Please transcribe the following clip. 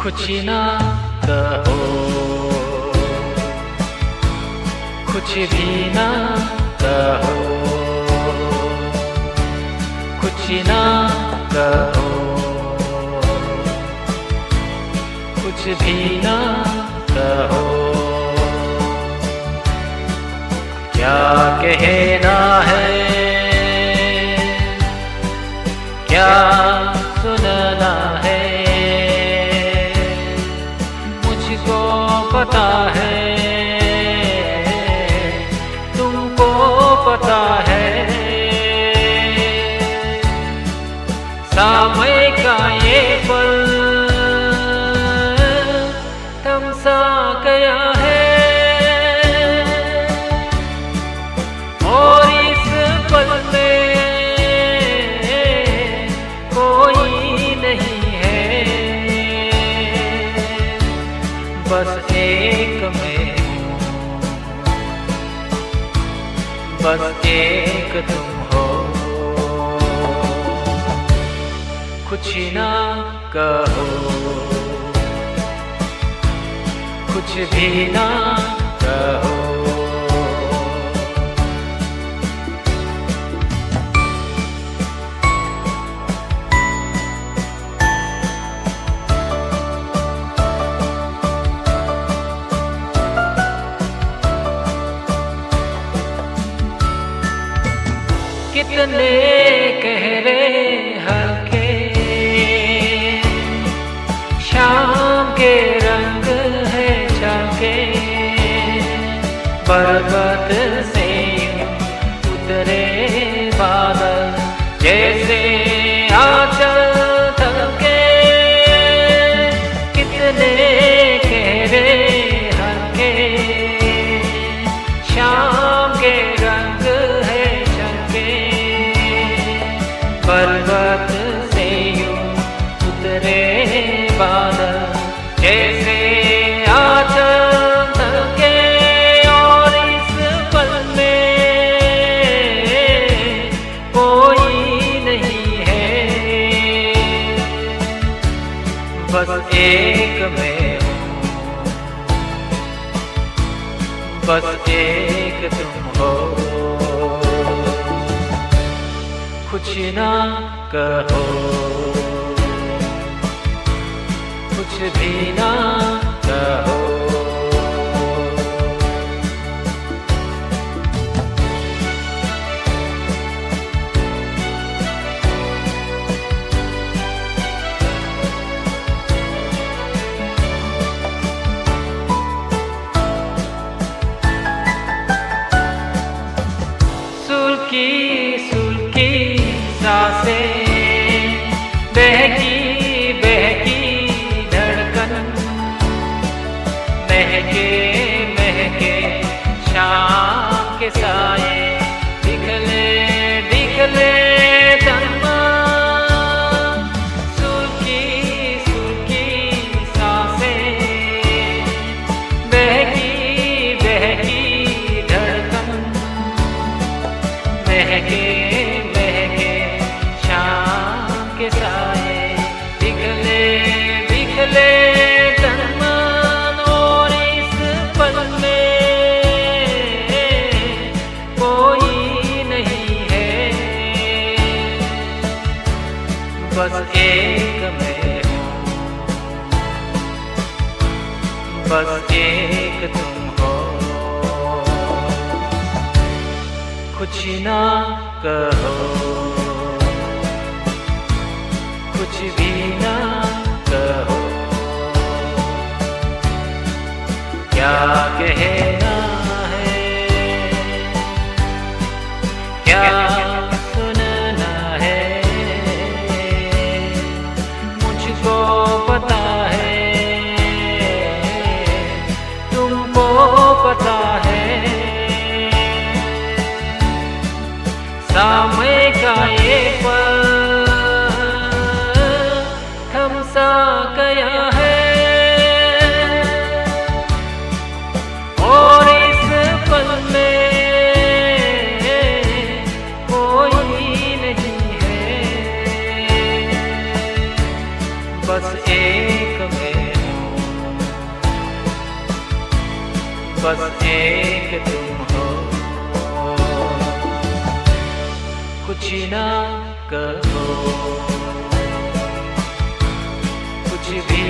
कुछ ना कहो, कुछ भी ना कहो, कुछ ना कहो, कुछ भी ना कहो। क्या कहना है, क्या सुनना है, मुझको पता है, तुमको पता है। समय का ये पल थम सा गया है, और इस पल में कोई नहीं है। बस एक मैं हूँ, बस एक तुम हो। कुछ ना कहो, कुछ भी ना कहो। कितने गहरे हल्के शाम के रंग है झाके, पर्वत से उतरे बादल जैसे आंचल थके। कितने गहरे हल्के शाम के रंग है झाके, पर्वत से उतरे बादल जैसे आंचल थके। और इस पल में कोई नहीं है, बस एक मैं हूँ, बस एक तुम हो। कुछ ना कहो, कुछ भी ना कहो। सुल्की सुल्की सांसें, बहकी बहकी धड़कन, महके महके शाम के साए, दिखले दिखले तन्मान। सुल्की सुल्की सांसें, बहकी बहकी धड़कन, महके महके शाम के साए, दिखले दिखले तन्मान। और इस पल में कोई नहीं है, बस एक मैं हूँ, बस एक तुम हो। कुछ ना कहो, कुछ भी ना कहो। क्या कहना है, क्या सुनना है, मुझको पता है, तुमको पता है। समय का ये पल थम सा गया है, बस एक तुम हो। कुछ ना कहो, कुछ भी